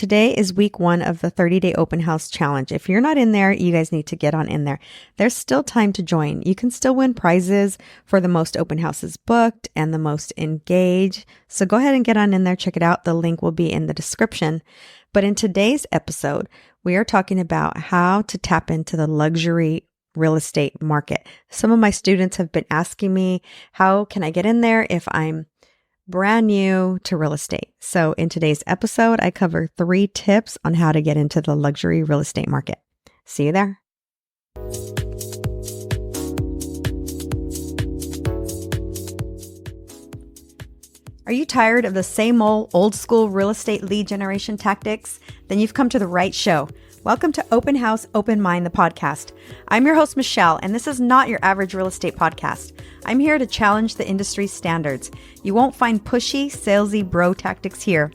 today is week 1 of the 30-day open house challenge. If you're not in there, you guys need to get on in there. There's still time to join. You can still win prizes for the most open houses booked and the most engaged. So go ahead and get on in there. Check it out. The link will be in the description. But in today's episode, we are talking about how to tap into the luxury real estate market. Some of my students have been asking me, how can I get in there if I'm brand new to real estate? So in today's episode, I cover 3 tips on how to get into the luxury real estate market. See you there. Are you tired of the same old school real estate lead generation tactics? Then you've come to the right show. Welcome to Open House, Open Mind, the podcast. I'm your host, Michelle, and this is not your average real estate podcast. I'm here to challenge the industry's standards. You won't find pushy, salesy bro tactics here.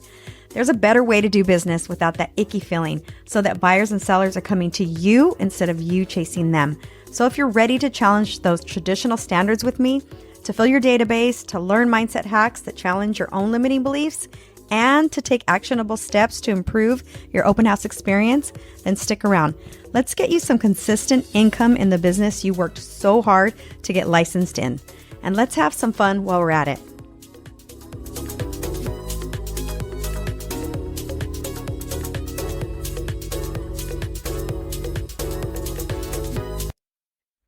There's a better way to do business without that icky feeling, so that buyers and sellers are coming to you instead of you chasing them. So if you're ready to challenge those traditional standards with me, to fill your database, to learn mindset hacks that challenge your own limiting beliefs, and to take actionable steps to improve your open house experience, then stick around. Let's get you some consistent income in the business you worked so hard to get licensed in. And let's have some fun while we're at it.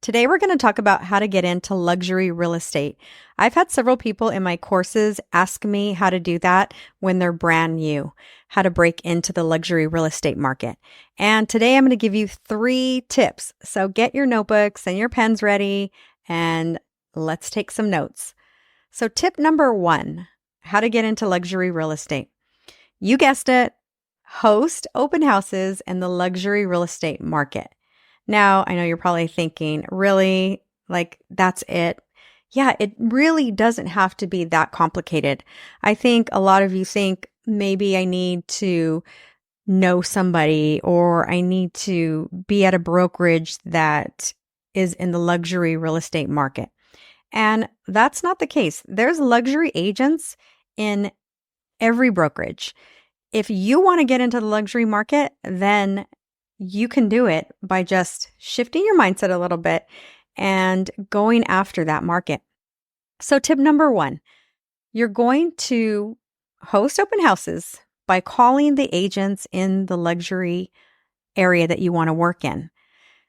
Today, we're going to talk about how to get into luxury real estate. I've had several people in my courses ask me how to do that when they're brand new, how to break into the luxury real estate market. And today I'm going to give you 3 tips. So get your notebooks and your pens ready and let's take some notes. So tip number 1, how to get into luxury real estate. You guessed it, host open houses in the luxury real estate market. Now, I know you're probably thinking, really? Like, that's it? Yeah, it really doesn't have to be that complicated. I think a lot of you think maybe I need to know somebody or I need to be at a brokerage that is in the luxury real estate market. And that's not the case. There's luxury agents in every brokerage. If you want to get into the luxury market, then you can do it by just shifting your mindset a little bit and going after that market. So tip number 1, you're going to host open houses by calling the agents in the luxury area that you want to work in.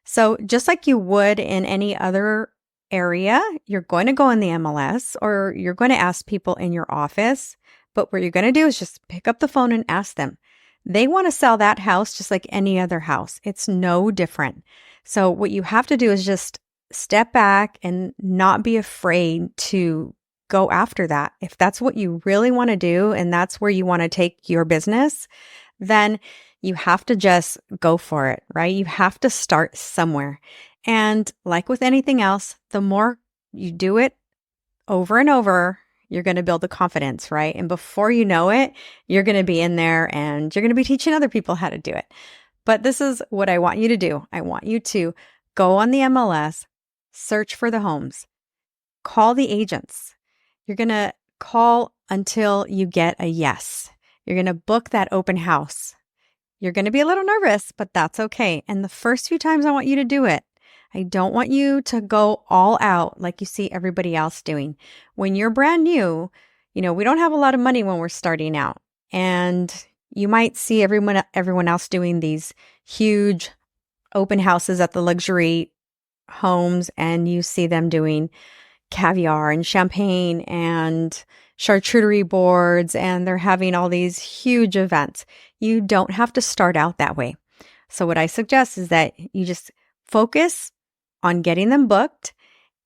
So just like you would in any other area, you're going to go in the MLS or you're going to ask people in your office. But what you're going to do is just pick up the phone and ask them. They want to sell that house just like any other house. It's no different. So what you have to do is just step back and not be afraid to go after that. If that's what you really want to do and that's where you want to take your business, then you have to just go for it, right? You have to start somewhere. And like with anything else, the more you do it over and over, you're going to build the confidence, right? And before you know it, you're going to be in there and you're going to be teaching other people how to do it. But this is what I want you to do. I want you to go on the MLS, search for the homes, call the agents. You're going to call until you get a yes. You're going to book that open house. You're going to be a little nervous, but that's okay. And the first few times I want you to do it. I don't want you to go all out like you see everybody else doing. When you're brand new, we don't have a lot of money when we're starting out. And you might see everyone else doing these huge open houses at the luxury homes, and you see them doing caviar and champagne and charcuterie boards, and they're having all these huge events. You don't have to start out that way. So what I suggest is that you just focus on getting them booked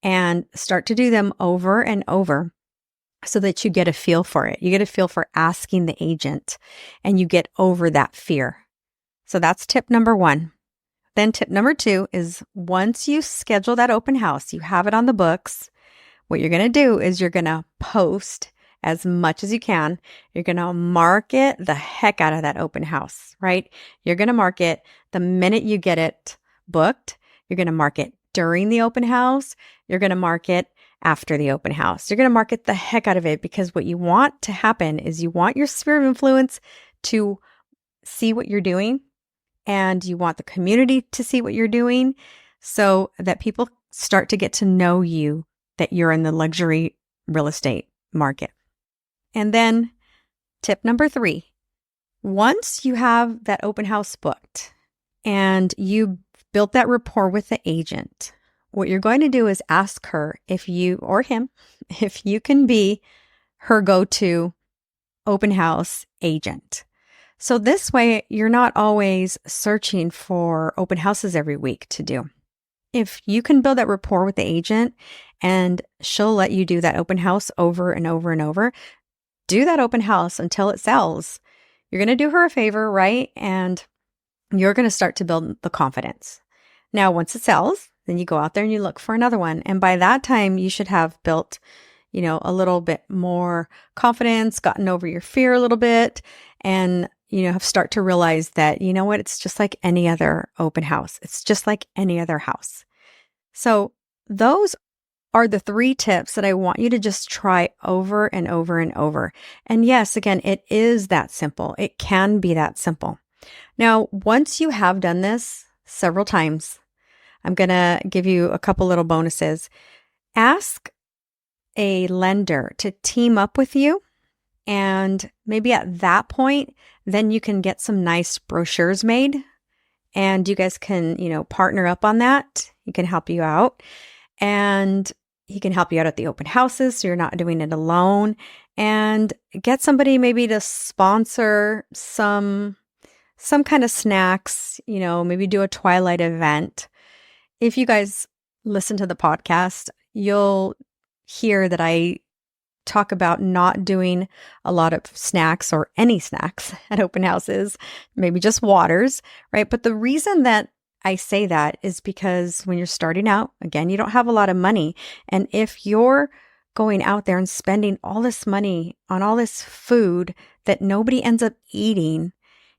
and start to do them over and over so that you get a feel for it. You get a feel for asking the agent and you get over that fear. So that's tip number 1. Then tip number 2 is once you schedule that open house, you have it on the books, what you're going to do is you're going to post as much as you can. You're going to market the heck out of that open house, right? You're going to market the minute you get it booked. You're going to market during the open house. You're going to market after the open house. You're going to market the heck out of it because what you want to happen is you want your sphere of influence to see what you're doing and you want the community to see what you're doing so that people start to get to know you, that you're in the luxury real estate market. And then tip number 3, once you have that open house booked and you built that rapport with the agent, what you're going to do is ask her if you or him, if you can be her go-to open house agent. So this way, you're not always searching for open houses every week to do. If you can build that rapport with the agent and she'll let you do that open house over and over and over, do that open house until it sells. You're going to do her a favor, right? And you're going to start to build the confidence. Now, once it sells, then you go out there and you look for another one. And by that time, you should have built, a little bit more confidence, gotten over your fear a little bit, and, have start to realize that, it's just like any other open house. It's just like any other house. So those are the 3 tips that I want you to just try over and over and over. And yes, again, it is that simple. It can be that simple. Now, once you have done this several times, I'm going to give you a couple little bonuses. Ask a lender to team up with you. And maybe at that point, then you can get some nice brochures made and you guys can, partner up on that. He can help you out and he can help you out at the open houses. So you're not doing it alone, and get somebody maybe to sponsor some kind of snacks, maybe do a twilight event. If you guys listen to the podcast, you'll hear that I talk about not doing a lot of snacks or any snacks at open houses, maybe just waters, right? But the reason that I say that is because when you're starting out, again, you don't have a lot of money. And if you're going out there and spending all this money on all this food that nobody ends up eating,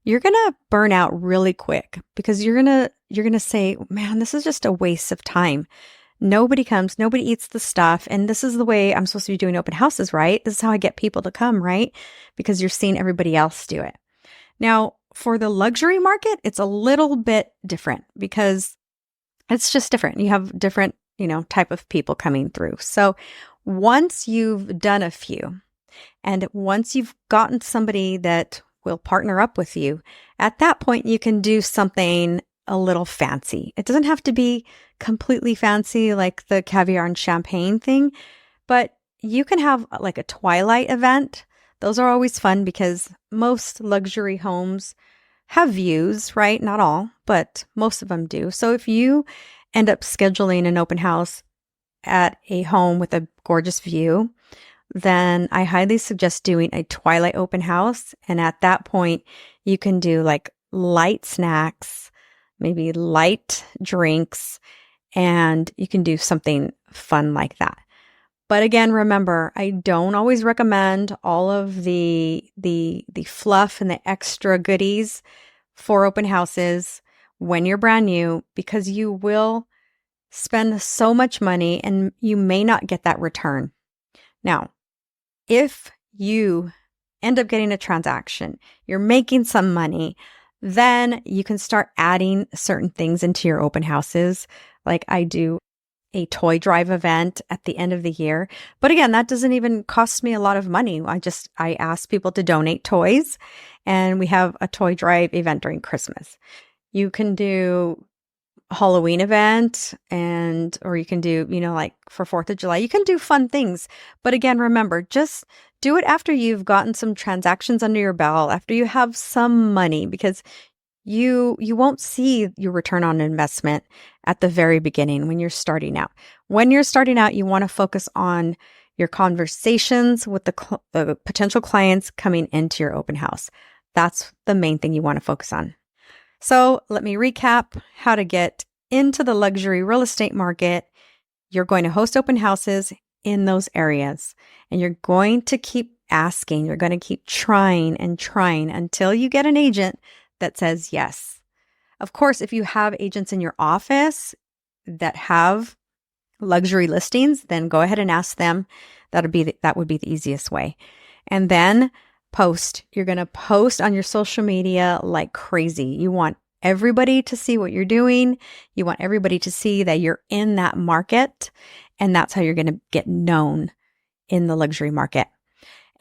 you're going to burn out really quick because you're going to say, man, this is just a waste of time. Nobody comes, nobody eats the stuff. And this is the way I'm supposed to be doing open houses, right? This is how I get people to come, right? Because you're seeing everybody else do it. Now, for the luxury market, it's a little bit different because it's just different. You have different, type of people coming through. So once you've done a few and once you've gotten somebody that will partner up with you, at that point, you can do something a little fancy. It doesn't have to be completely fancy like the caviar and champagne thing, but you can have like a twilight event. Those are always fun because most luxury homes have views, right? Not all, but most of them do. So if you end up scheduling an open house at a home with a gorgeous view, then I highly suggest doing a twilight open house. And at that point, you can do like light snacks, maybe light drinks, and you can do something fun like that. But again, remember, I don't always recommend all of the fluff and the extra goodies for open houses when you're brand new, because you will spend so much money and you may not get that return. Now, if you end up getting a transaction, you're making some money, then you can start adding certain things into your open houses. Like I do a toy drive event at the end of the year. But again, that doesn't even cost me a lot of money. I ask people to donate toys and we have a toy drive event during Christmas. You can do a Halloween event or you can do, like for 4th of July, you can do fun things. But again, remember, just do it after you've gotten some transactions under your belt, after you have some money, because you won't see your return on investment at the very beginning when you're starting out. When you're starting out, you want to focus on your conversations with the potential clients coming into your open house. That's the main thing you want to focus on. So let me recap how to get into the luxury real estate market. You're going to host open houses in those areas, and you're going to keep asking. You're going to keep trying and trying until you get an agent that says yes. Of course, if you have agents in your office that have luxury listings, then go ahead and ask them. That would be the easiest way. And then post. You're going to post on your social media like crazy. You want everybody to see what you're doing. You want everybody to see that you're in that market. And that's how you're going to get known in the luxury market.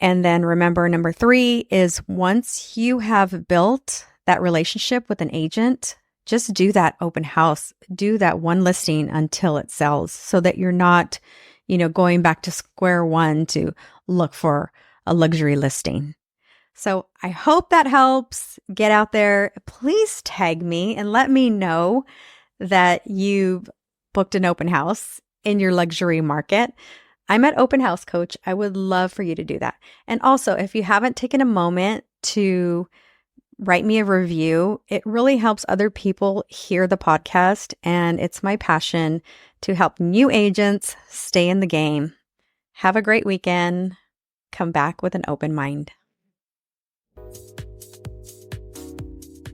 And then remember, number 3 is once you have built that relationship with an agent, just do that open house, do that one listing until it sells so that you're not, going back to square one to look for a luxury listing. So I hope that helps. Get out there. Please tag me and let me know that you've booked an open house in your luxury market. I'm at Open House Coach. I would love for you to do that. And also, if you haven't taken a moment to write me a review, it really helps other people hear the podcast. And it's my passion to help new agents stay in the game. Have a great weekend. Come back with an open mind.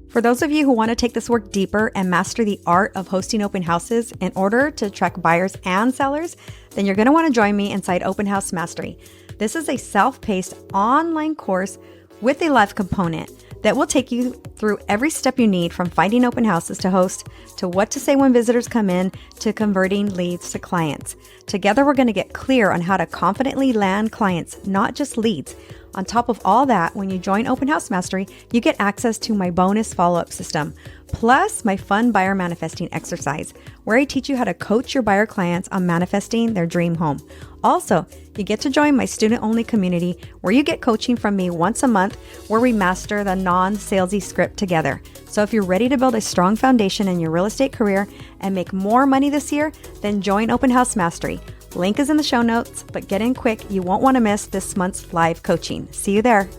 For those of you who want to take this work deeper and master the art of hosting open houses in order to attract buyers and sellers, then you're going to want to join me inside Open House Mastery. This is a self-paced online course with a live component that will take you through every step you need from finding open houses to host, to what to say when visitors come in, to converting leads to clients. Together, we're going to get clear on how to confidently land clients, not just leads. On top of all that, when you join Open House Mastery, you get access to my bonus follow-up system, plus my fun buyer manifesting exercise, where I teach you how to coach your buyer clients on manifesting their dream home. Also, you get to join my student-only community where you get coaching from me once a month, where we master the non-salesy script together. So if you're ready to build a strong foundation in your real estate career and make more money this year, then join Open House Mastery. Link is in the show notes, but get in quick. You won't want to miss this month's live coaching. See you there.